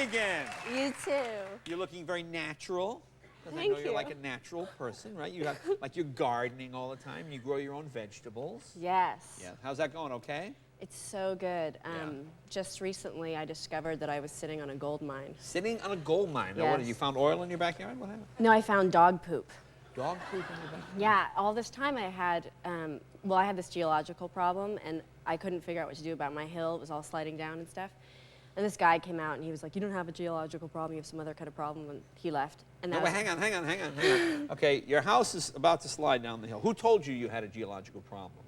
again. You too. You're looking very natural. Because I Thank know you're you. like a natural person, right? You have, like, you're gardening all the time. You grow your own vegetables. Yes. Yeah. How's that going? Okay? It's so good. Yeah. Just recently, I discovered that I was sitting on a gold mine. Sitting on a gold mine. Now, Yes. what, you found oil in your backyard? What happened? No, I found dog poop. Dog poop in your backyard? Yeah, all this time I had, well, I had this geological problem, and I couldn't figure out what to do about my hill. It was all sliding down and stuff. And this guy came out, and he was like, you don't have a geological problem, you have some other kind of problem, and he left. And No, that wait, was, hang on. Okay, your house is about to slide down the hill. Who told you had a geological problem?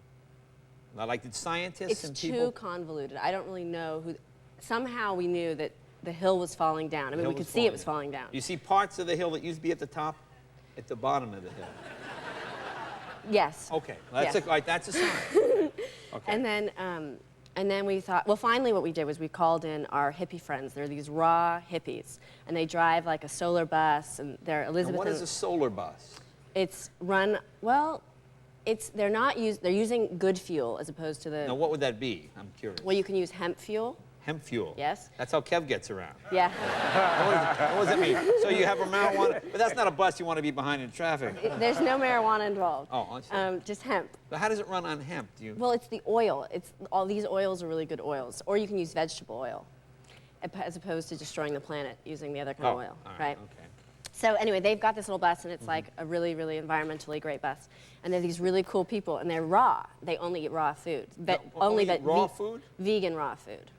Like, did scientists and people? It's too convoluted. I don't really know who. Somehow we knew that the hill was falling down. I mean, we could see it was falling down. You see parts of the hill that used to be at the top, at the bottom of the hill. Yes. Okay, that's Yes. that's a sign. Okay. And then we thought, well, finally what we did was we called in our hippie friends. They're these raw hippies, and they drive like a solar bus, and they're Elizabeth. And what is a solar bus? It's run, well, they're using good fuel as opposed to the. Now, what would that be? I'm curious. Well, you can use hemp fuel. Hemp fuel? Yes. That's how Kev gets around. Yeah. What does it mean? So you have a marijuana, but that's not a bus you want to be behind in traffic. There's no marijuana involved. Oh, I see. Just hemp. But how does it run on hemp? Do you? Well, it's the oil. It's all these oils are really good oils, or you can use vegetable oil, as opposed to destroying the planet using the other kind of oil, all right? Okay. So anyway, they've got this little bus, and it's like a really, really environmentally great bus. And they're these really cool people, and they're raw. They only eat raw food, but only raw food? Vegan raw food.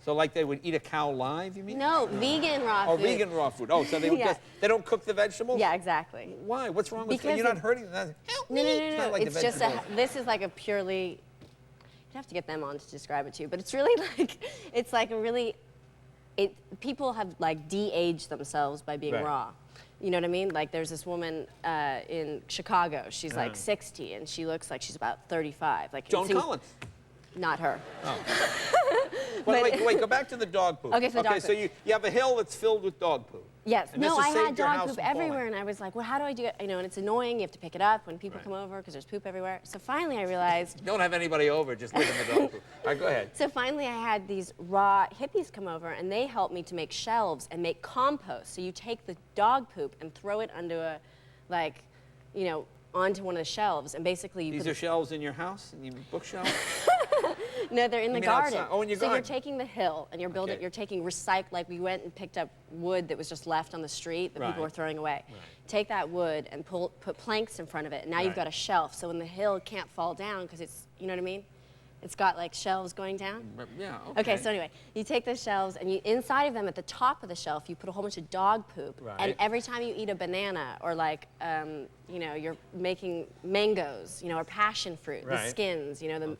So like they would eat a cow live, you mean? No, vegan raw food. Oh, vegan raw food. Oh, so they would just, they don't cook the vegetables? Yeah, exactly. Why? What's wrong with Because you're not hurting them? Help me. No. Like It's just this is like a purely. You'd have to get them on to describe it to you, but it's really like it's like a really. People have like de-aged themselves by being raw. You know what I mean? Like there's this woman in Chicago. She's like 60, and she looks like she's about 35. Like Joan Collins. Not her. Oh. Wait, go back to the dog poop. Okay, so dog poop. So you have a hill that's filled with dog poop. Yes. And No, this I has had saved your dog house poop from falling. everywhere, and I was like, well, how do I do it? You know, and it's annoying. You have to pick it up when people come over because there's poop everywhere. So finally I realized. Don't have anybody over, just live in the dog poop. All right, go ahead. So finally I had these raw hippies come over, and they helped me to make shelves and make compost. So you take the dog poop and throw it onto a, like, you know, onto one of the shelves, and basically you These are shelves in your house, in your bookshelf? No, they're in the mean garden. outside? Oh, in your so garden. you're taking the hill, and you're building. Okay. You're taking like we went and picked up wood that was just left on the street that people were throwing away. Right. Take that wood and put planks in front of it, and now you've got a shelf. So when the hill can't fall down because it's, you know what I mean? It's got like shelves going down. Yeah, okay. Okay, so anyway, you take those shelves, and inside of them at the top of the shelf, you put a whole bunch of dog poop. Right. And every time you eat a banana, or like, you know, you're making mangoes, you know, or passion fruit, the skins, you know,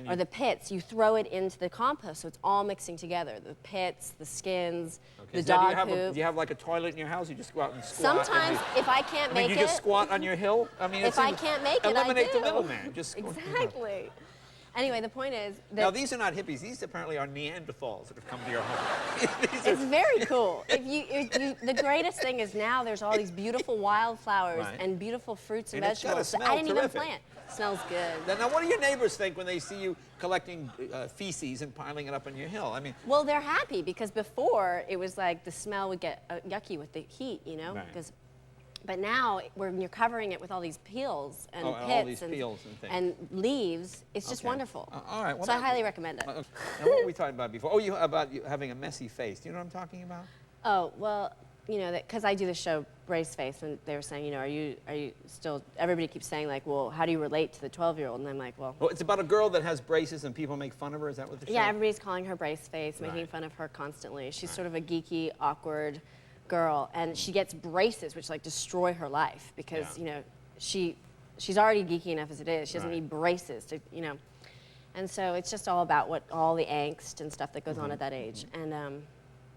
or the pits, you throw it into the compost, so it's all mixing together. The pits, the skins, the dog poop. Do you have like a toilet in your house? You just go out and squat? Sometimes, if I can't make it. You just squat on your hill? I mean, if I can't make it, I do. Eliminate the middleman. Just exactly. Anyway, the point is that now these are not hippies. These apparently are Neanderthals that have come to your home. It's very cool. The greatest thing is now there's all these beautiful wildflowers and beautiful fruits and vegetables that I didn't even plant. Smells good. Now, what do your neighbors think when they see you collecting feces and piling it up on your hill? I mean, well, they're happy because before it was like the smell would get yucky with the heat, you know, But now, when you're covering it with all these peels and pits and leaves, it's just wonderful. All right. Well, so I highly recommend it. Now, what were we talking about before? Oh, about you having a messy face. Do you know what I'm talking about? Oh, well, you know, because I do the show Braceface, and they were saying, you know, are you still, everybody keeps saying, like, well, how do you relate to the 12-year-old? And I'm like, well. Well, it's about a girl that has braces and people make fun of her. Is that what the show? Yeah, everybody's calling her Braceface, making fun of her constantly. She's sort of a geeky, awkward girl, and she gets braces, which like destroy her life because you know she's already geeky enough as it is. She doesn't need braces to, you know, and so it's just all about all the angst and stuff that goes on at that age. And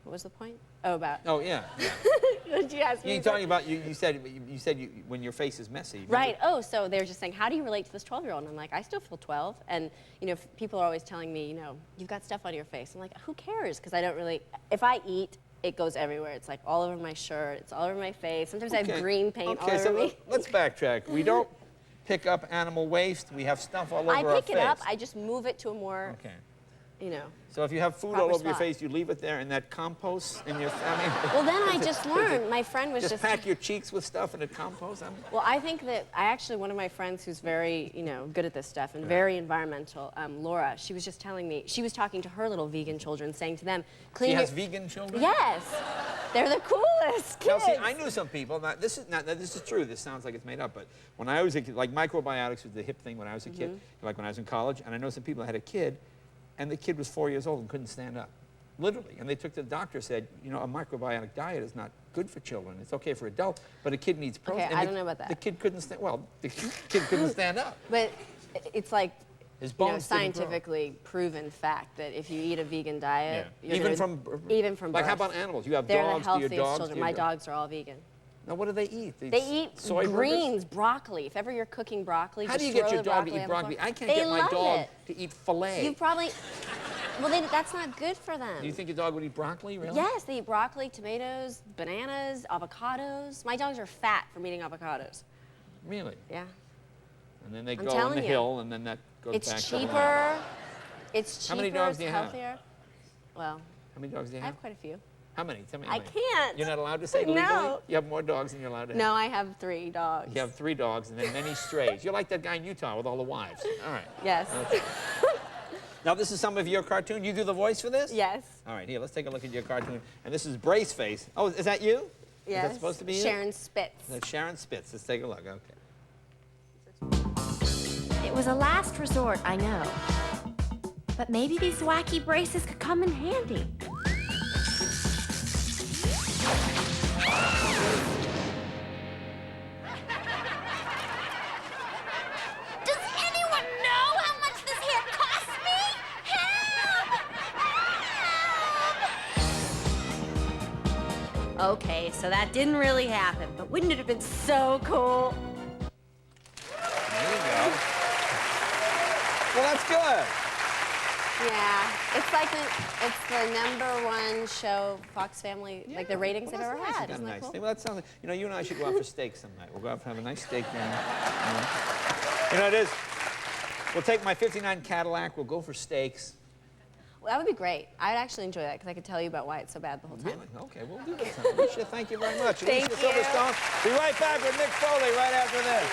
what was the point? Oh, about. Oh yeah. Did you ask me? You're talking about you said when your face is messy. Right. Oh, so they're just saying, how do you relate to this 12-year-old? And I'm like, I still feel 12, and you know, people are always telling me, you know, you've got stuff on your face. I'm like, who cares? Because I don't really. If I eat, it goes everywhere. It's like all over my shirt. It's all over my face. Sometimes I have green paint all over me. Let's backtrack. We don't pick up animal waste. We have stuff all over our face. I pick it up. I just move it to a more you know. So if you have food Proper all over your spot. face, you leave it there in that compost in your, Well, then I just learned. My friend was just pack your cheeks with stuff and it composts. Well, I think that one of my friends who's very, you know, good at this stuff and very environmental, Laura, she was just telling me, she was talking to her little vegan children, saying to them, clean She your... has vegan children? Yes. They're the coolest kids. Now, see, I knew some people. Now, this is true. This sounds like it's made up, but when I was a kid, like microbiotics was the hip thing when I was a kid, like when I was in college, and I know some people that had a kid, and the kid was 4 years old and couldn't stand up, literally. And they took to the doctor, said, you know, a microbiotic diet is not good for children. It's okay for adults, but a kid needs protein. Okay, I don't know about that. The kid couldn't stand. Well, the kid couldn't stand up. But it's like, His you know, bones didn't grow. scientifically proven fact that if you eat a vegan diet, Yeah. you're Even from like birth. how about animals? You have They're dogs. the Do your healthiest dogs? children. Do My your dogs are all vegan. Now, what do they eat? They eat soy burgers? greens, broccoli. If ever you're cooking broccoli, How just do you get throw your the dog to broccoli eat on the broccoli? floor. I can't They get my love dog it. to eat filet. You probably, well, that's not good for them. Do you think your dog would eat broccoli, really? Yes, they eat broccoli, tomatoes, bananas, avocados. My dogs are fat from eating avocados. Really? Yeah. And then they I'm go on telling the you. hill, and then that goes It's back to the land. cheaper. It's cheaper. How many dogs it's do you have? healthier. Well, How many dogs do you I have? have quite a few. How many? Tell me how I many. can't. You're not allowed to say No. legally? You have more dogs than you're allowed to have. No, I have 3 dogs. You have 3 dogs and then many strays. You're like that guy in Utah with all the wives. All right. Yes. Okay. Now, this is some of your cartoon. You do the voice for this? Yes. All right, here, let's take a look at your cartoon. And this is Braceface. Oh, is that you? Yes. Is that supposed to be you? Sharon Spitz. That's Sharon Spitz. Let's take a look. Okay. It was a last resort, I know. But maybe these wacky braces could come in handy. Does anyone know how much this hair cost me? Help! Okay, so that didn't really happen, but wouldn't it have been so cool? There you go. Well, that's good. Yeah, it's like it's the #1 show Fox Family, like the ratings Well, they've that's ever nice. had. You got a Isn't that nice cool? thing. Well, that sounds like, you know, you and I should go out for steak some night. We'll go out and have a nice steak dinner. You know, it is. We'll take my '59 Cadillac. We'll go for steaks. Well, that would be great. I'd actually enjoy that because I could tell you about why it's so bad the whole time. Really? Okay, we'll do that. Alicia, thank you very much. Thank Alicia you. Silverstone. Be right back with Nick Foley right after this.